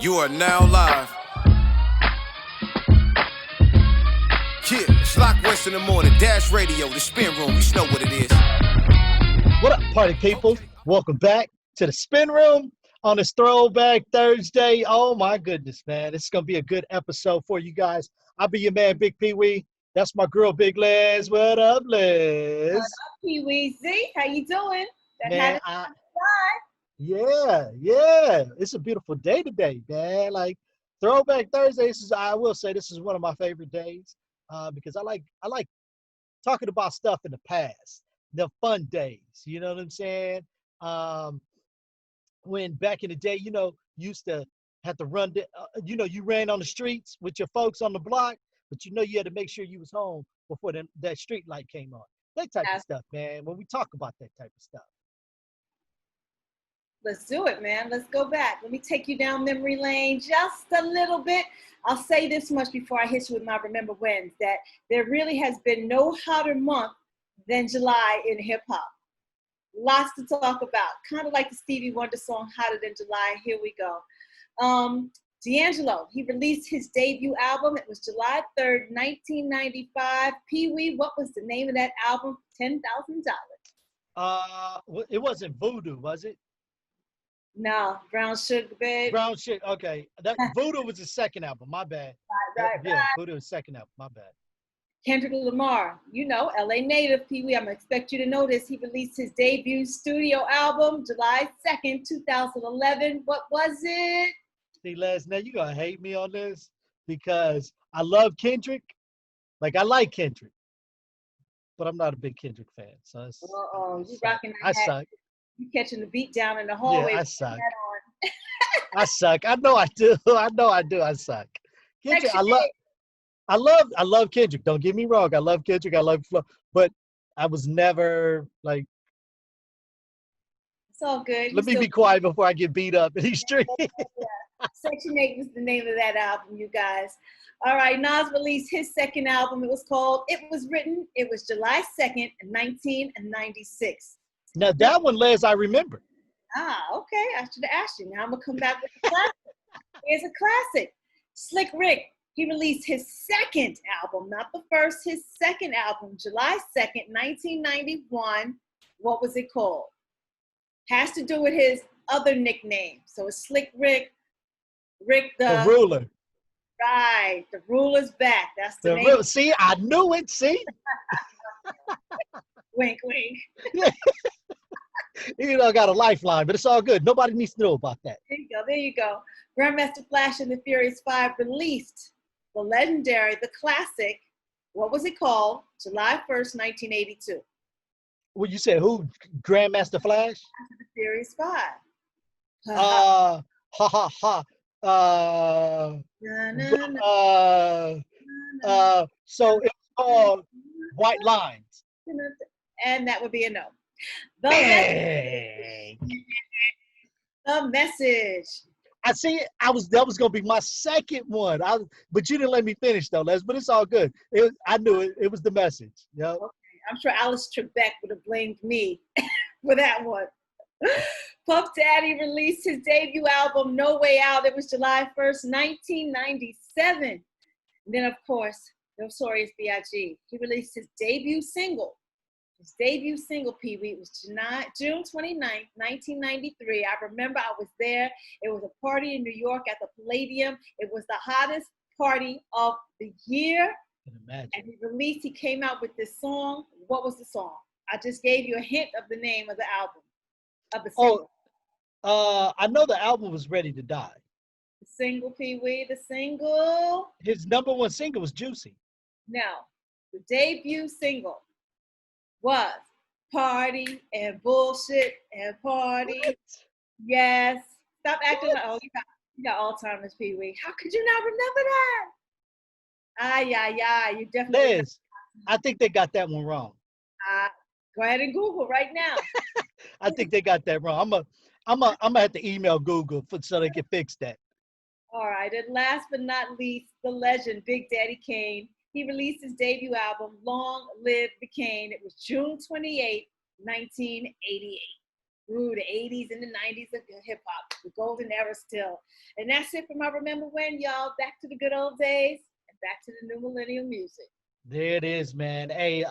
You are now live. Yeah, Schlock West in the morning, Dash Radio, the spin room. You know what it is. What up, party people? Welcome back to the spin room on this Throwback Thursday. Oh my goodness, man. It's going to be a good episode for you guys. I'll be your man, Bigg Pwee. That's my girl, Big Les. What up, Les? What up, Pee-wee Z? How you doing? Man, yeah. It's a beautiful day today, man. Like Throwback Thursday, I will say this is one of my favorite days because I like talking about stuff in the past, the fun days. You know what I'm saying? When back in the day, you used to have to run, you ran on the streets with your folks on the block, but you had to make sure you was home before that street light came on. That type of stuff, man. When we talk about that type of stuff. Let's do it, man. Let's go back. Let me take you down memory lane just a little bit. I'll say this much before I hit you with my Remember Whens, that there really has been no hotter month than July in hip hop. Lots to talk about. Kind of like the Stevie Wonder song, Hotter Than July. Here we go. D'Angelo, he released his debut album. It was July 3rd, 1995. Pee-wee, what was the name of that album? $10,000. It wasn't Voodoo, was it? No, Brown Sugar, babe. Brown Sugar, okay. That Voodoo was the second album, my bad. Right. Voodoo was the second album, my bad. Kendrick Lamar, LA native, Pee-wee, I'm gonna expect you to know this. He released his debut studio album, July 2nd, 2011. What was it? See, Les, now you're gonna hate me on this because I love Kendrick. Like, I like Kendrick, but I'm not a big Kendrick fan. So it's, you rocking that I hat. suck. You catching the beat down in the hallway. Yeah, I suck. I suck. I know I do. I suck. Kendrick, I love Kendrick. Don't get me wrong. I love Kendrick. I love Flo, but I was never like. It's all good. Let me be quiet before I get beat up in these streets. Section 8 was the name of that album, you guys. All right, Nas released his second album. It was called It Was Written. It was July 2nd, 1996. Now that one, Les, I remember. Okay. I should have asked you. Now I'm gonna come back with a classic. Here's a classic. Slick Rick. He released his second album, not the first, his second album, July 2nd, 1991. What was it called? Has to do with his other nickname. So it's Slick Rick, Rick the Ruler. Right. The Ruler's back. That's the name. See, I knew it. See? Wink, wink. Got a lifeline, but it's all good. Nobody needs to know about that. There you go. Grandmaster Flash and the Furious 5 released the legendary, the classic, what was it called? July 1st, 1982. Well, you said who? Grandmaster Flash? The Furious 5. So it's called White Lines. And that would be a no. The Message. I see. That was gonna be my second one. But you didn't let me finish though, Les. But it's all good. I knew it. It was The Message. Yep. Okay. I'm sure Alice Trebek would have blamed me for that one. Puff Daddy released his debut album, No Way Out. It was July 1st, 1997. And then, of course, Notorious B.I.G. He released his debut single. His debut single, Pee-wee, was June 29th, 1993. I remember I was there. It was a party in New York at the Palladium. It was the hottest party of the year. And he came out with this song. What was the song? I just gave you a hint of the name of the album, of the single. I know the album was Ready to Die. The single, Pee-wee, the single. His number one single was Juicy. No, the debut single was Party and Bullshit and Party. What? Yes. Stop acting like, you got Alzheimer's, Pee-wee. How could you not remember that? You definitely. Liz, I think they got that one wrong. Go ahead and Google right now. I think they got that wrong. I'm gonna have to email Google so they can fix that. All right, and last but not least, the legend, Big Daddy Kane. He released his debut album, Long Live the Kane. It was June 28, 1988. Ooh, the 80s and the 90s of hip hop. The golden era still. And that's it from I Remember When, y'all. Back to the good old days and back to the new millennium music. There it is, man. Hey,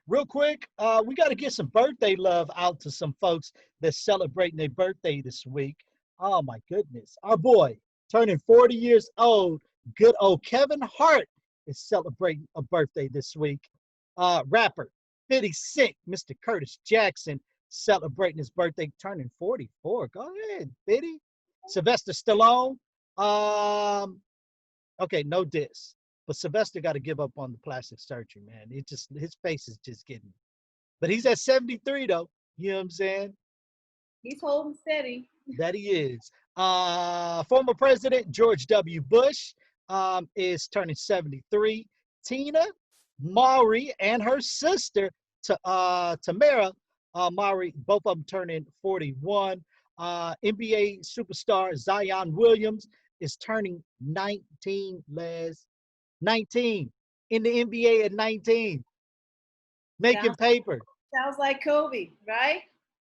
real quick, we got to get some birthday love out to some folks that's celebrating their birthday this week. Oh my goodness, our boy turning 40 years old. Good old Kevin Hart is celebrating a birthday this week. Rapper 50 Cent, Mr. Curtis Jackson, celebrating his birthday, turning 44. Go ahead, 50. Sylvester Stallone. Okay, no diss. But Sylvester got to give up on the plastic surgery, man. It just his face is just getting. But he's at 73 though. You know what I'm saying? He's holding steady. That he is. Former President George W. Bush is turning 73. Tina Mowry and her sister Tamara Mowry, both of them turning 41. NBA superstar Zion Williams is turning 19, Les. 19 in the NBA at 19, making paper. Sounds like Kobe, right?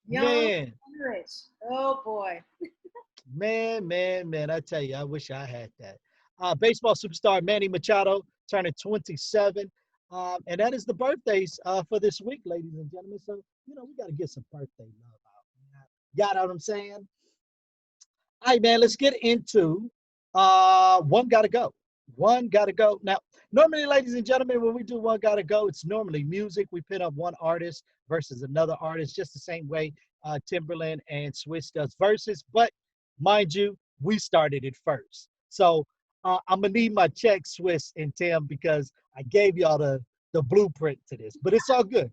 Young, Man, rich. Oh boy. man. I tell you, I wish I had that. Baseball superstar Manny Machado turning 27. And that is the birthdays for this week, ladies and gentlemen. So, we got to get some birthday love out. You know what I'm saying? All right, man, let's get into One Gotta Go. One Gotta Go. Now, normally, ladies and gentlemen, when we do One Gotta Go, it's normally music. We pin up one artist versus another artist, just the same way Timberland and Swiss does verses. But mind you, we started it first. So I'm going to need my check, Swiss and Tim, because I gave y'all the blueprint to this. But it's all good.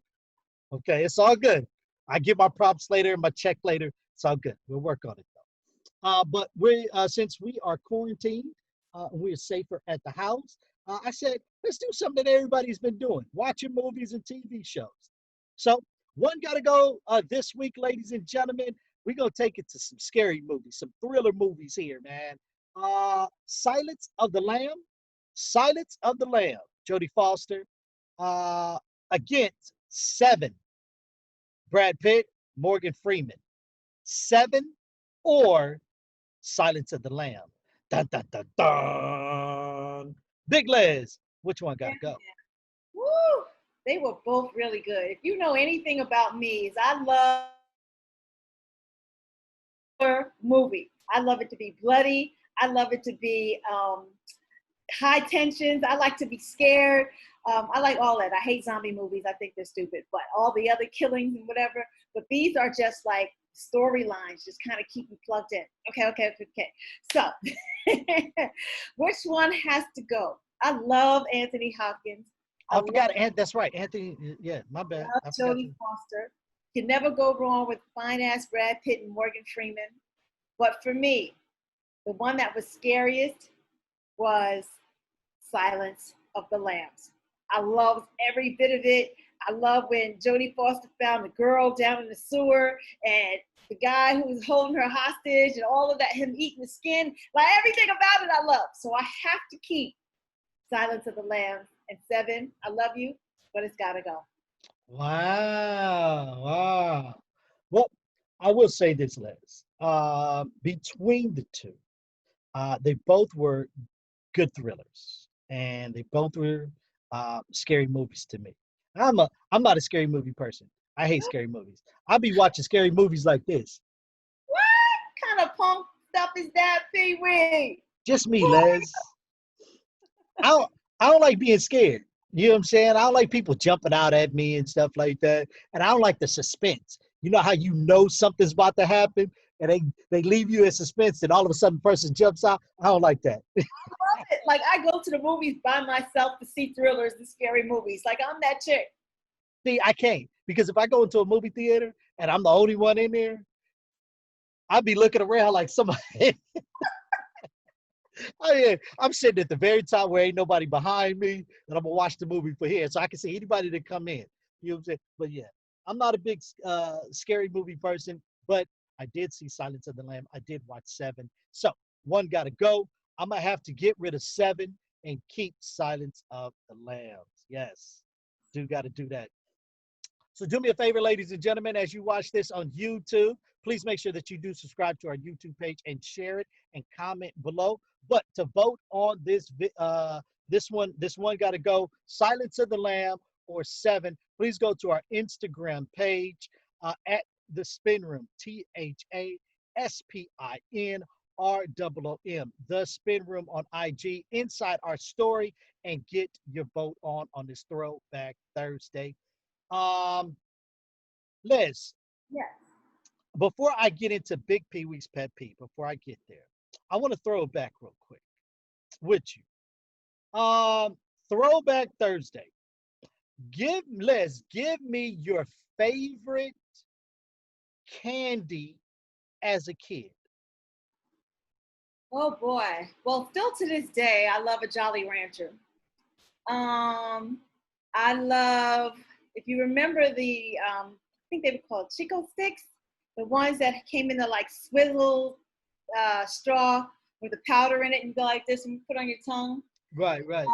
Okay, it's all good. I get my props later, my check later. It's all good. We'll work on it, though. But since we are quarantined, we're safer at the house. I said, let's do something that everybody's been doing, watching movies and TV shows. So One Gotta Go this week, ladies and gentlemen. We're going to take it to some scary movies, some thriller movies here, man. Silence of the Lamb. Silence of the Lamb. Jodie Foster against Seven. Brad Pitt, Morgan Freeman. Seven or Silence of the Lamb. Dun, dun, dun, dun. Big Les, which one got to go? Woo! They were both really good. If you know anything about me, is I love movie. I love it to be bloody. I love it to be high tensions. I like to be scared. I like all that. I hate zombie movies. I think they're stupid. But all the other killings and whatever. But these are just like storylines, just kind of keep you plugged in. Okay. So, which one has to go? I love Anthony Hopkins. I forgot. That's right. Anthony. Yeah, my bad. I love Jodie Foster. You can never go wrong with fine-ass Brad Pitt and Morgan Freeman. But for me, the one that was scariest was Silence of the Lambs. I loved every bit of it. I love when Jodie Foster found the girl down in the sewer and the guy who was holding her hostage and all of that, him eating the skin. Like everything about it I love. So I have to keep Silence of the Lambs. And Seven, I love you, but it's got to go. Wow. Well, I will say this, Les. Between the two, they both were good thrillers, and they both were scary movies to me. I'm not a scary movie person. I hate scary movies. I'll be watching scary movies like this. What kind of punk stuff is that, Pee Wee? Just me, Les. I don't like being scared. You know what I'm saying? I don't like people jumping out at me and stuff like that. And I don't like the suspense. You know how you know something's about to happen and they leave you in suspense and all of a sudden the person jumps out? I don't like that. I love it. Like I go to the movies by myself to see thrillers and scary movies. Like I'm that chick. See, I can't. Because if I go into a movie theater and I'm the only one in there, I'd be looking around like somebody. I'm sitting at the very top where ain't nobody behind me, and I'm gonna watch the movie for here, so I can see anybody that come in. You know what I'm saying? But yeah, I'm not a big scary movie person, but I did see Silence of the Lamb. I did watch Seven. So one got to go. I'm gonna have to get rid of Seven and keep Silence of the Lambs. Yes, got to do that. So do me a favor, ladies and gentlemen, as you watch this on YouTube, please make sure that you do subscribe to our YouTube page and share it and comment below. But to vote on this one got to go Silence of the Lamb or 7. Please go to our Instagram page at the Spin Room, THASPINROOM, the Spin Room on IG, inside our story, and get your vote on this Throwback Thursday. Liz, Yes. before I get into Big Pee Wee's pet peeve, before I get there, I want to throw it back real quick with you. Throwback Thursday. Give me your favorite candy as a kid. Oh boy. Well, still to this day, I love a Jolly Rancher. I love, if you remember I think they were called Chico sticks, the ones that came in the like swizzle straw with the powder in it, and you go like this and you put on your tongue. Right. If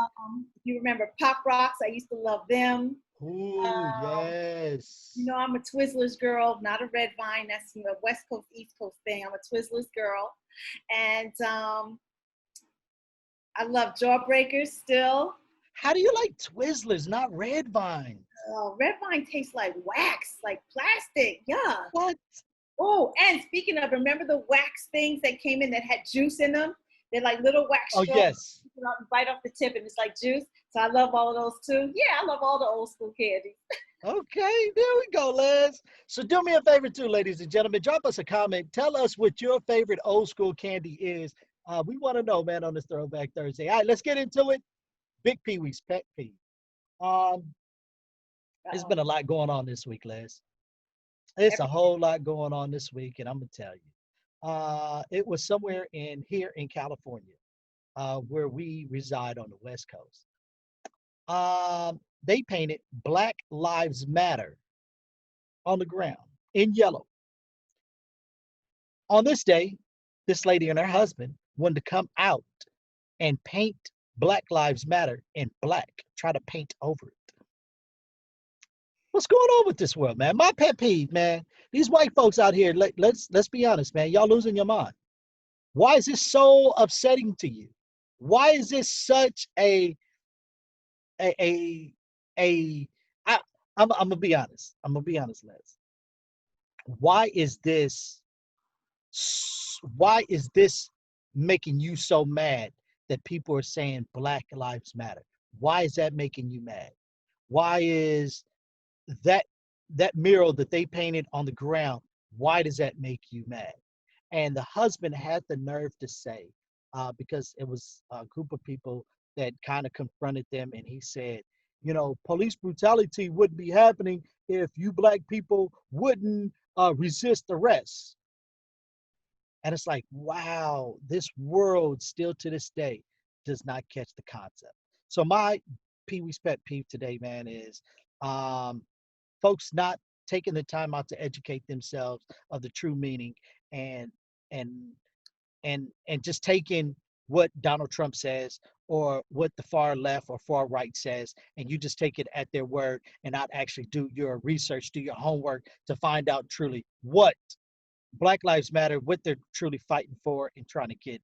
you remember Pop Rocks, I used to love them. Ooh, yes. You know, I'm a Twizzlers girl, not a Red Vine. That's a West Coast, East Coast thing. I'm a Twizzlers girl. And I love Jawbreakers still. How do you like Twizzlers, not Red Vine? Red Vine tastes like wax, like plastic. Yeah. What? Oh, and speaking of, remember the wax things that came in that had juice in them? They're like little wax Oh, straws. yes. You can bite off the tip and it's like juice. So I love all of those too. Yeah, I love all the old school candy. Okay, there we go, Liz. So do me a favor too, ladies and gentlemen. Drop us a comment. Tell us what your favorite old school candy is. We want to know, man, on this Throwback Thursday. All right, let's get into it. Big Pee Wee's pet peeve. There's been a lot going on this week, Liz. It's a whole lot going on this week, and I'm gonna tell you. It was somewhere here in California, where we reside on the West Coast. They painted Black Lives Matter on the ground in yellow. On this day, this lady and her husband wanted to come out and paint Black Lives Matter in black, try to paint over it. What's going on with this world, man? My pet peeve, man. These white folks out here, let's be honest, man. Y'all losing your mind. Why is this so upsetting to you? Why is this such I'm gonna be honest. I'm gonna be honest, Les. Why is this making you so mad that people are saying Black Lives Matter? Why is that making you mad? Why is that mural that they painted on the ground, why does that make you mad? And the husband had the nerve to say, because it was a group of people that kind of confronted them, and he said, you know, police brutality wouldn't be happening if you Black people wouldn't resist arrest. And it's like, wow, this world still to this day does not catch the concept. So my Pee Wee's pet peeve today, man, is folks not taking the time out to educate themselves of the true meaning and just taking what Donald Trump says or what the far left or far right says, and you just take it at their word and not actually do your research, do your homework to find out truly what Black Lives Matter, what they're truly fighting for and trying to get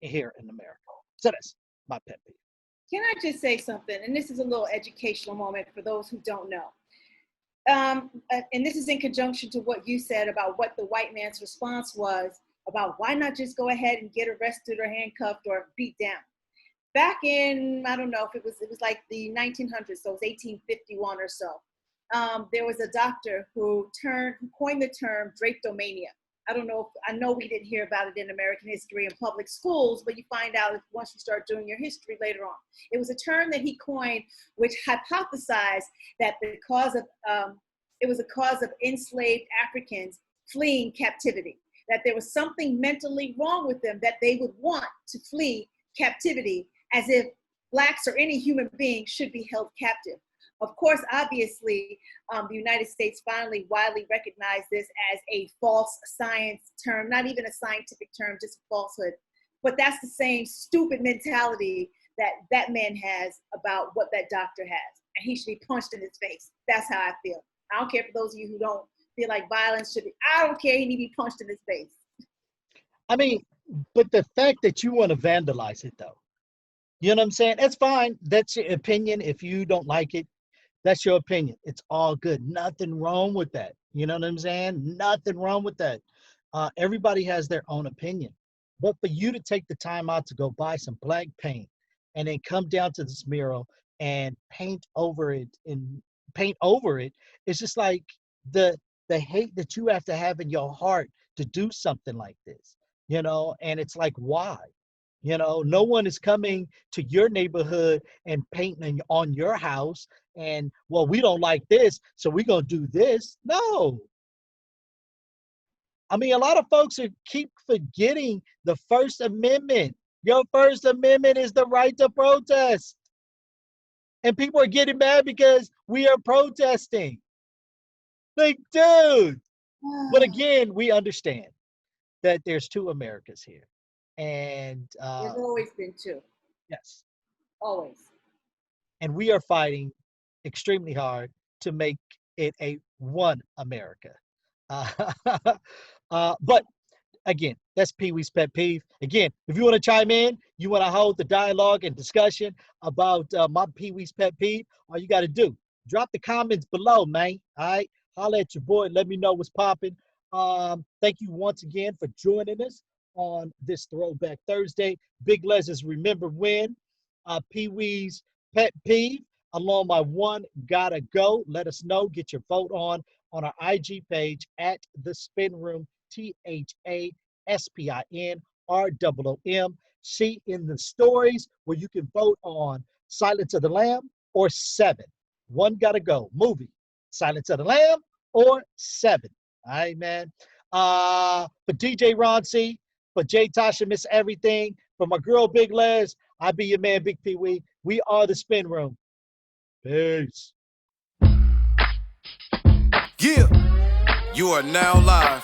here in America. So that's my pet peeve. Can I just say something? And this is a little educational moment for those who don't know. And this is in conjunction to what you said about what the white man's response was about why not just go ahead and get arrested or handcuffed or beat down. Back in, I don't know if it was like the 1900s, so it was 1851 or so. There was a doctor who coined the term drapetomania. I know we didn't hear about it in American history in public schools, but you find out once you start doing your history later on. It was a term that he coined, which hypothesized that it was a cause of enslaved Africans fleeing captivity, that there was something mentally wrong with them that they would want to flee captivity, as if Blacks or any human being should be held captive. Of course, obviously, the United States finally widely recognized this as a false science term, not even a scientific term, just a falsehood. But that's the same stupid mentality that man has about what that doctor has. And he should be punched in his face. That's how I feel. I don't care for those of you who don't feel like violence should be. I don't care. He need to be punched in his face. I mean, but the fact that you want to vandalize it, though, you know what I'm saying? That's fine. That's your opinion. If you don't like it, that's your opinion. It's all good. Nothing wrong with that. You know what I'm saying? Nothing wrong with that. Everybody has their own opinion. But for you to take the time out to go buy some black paint and then come down to this mural and paint over it, it's just like the hate that you have in your heart to do something like this, you know? And it's like, why? You know, no one is coming to your neighborhood and painting on your house and, well, we don't like this, so we're going to do this. No. I mean, a lot of folks keep forgetting the First Amendment. Your First Amendment is the right to protest. And people are getting mad because we are protesting. Like, dude. But again, we understand that there's two Americas here. And there's always been two. yes. Always. And we are fighting extremely hard to make it a one America. But again, that's Pee Wee's pet peeve. Again, if you want to chime in, you want to hold the dialogue and discussion about my Pee Wee's pet peeve, all you got to do, drop the comments below, man. All right, holla at your boy. Let me know what's popping. Thank you once again for joining us on this Throwback Thursday. Big Les's Remember When, Pee Wee's pet peeve, along my one gotta go. Let us know. Get your vote on our IG page at The Spin Room, THASPINROOM. See in the stories where you can vote on Silence of the Lamb or Seven. One gotta go. Movie, Silence of the Lamb or Seven. All right, man. For DJ Ron C, for J Tasha Miss Everything, for my girl Big Les, I be your man Big Pwee. We are The Spin Room. Peace. Yeah, you are now live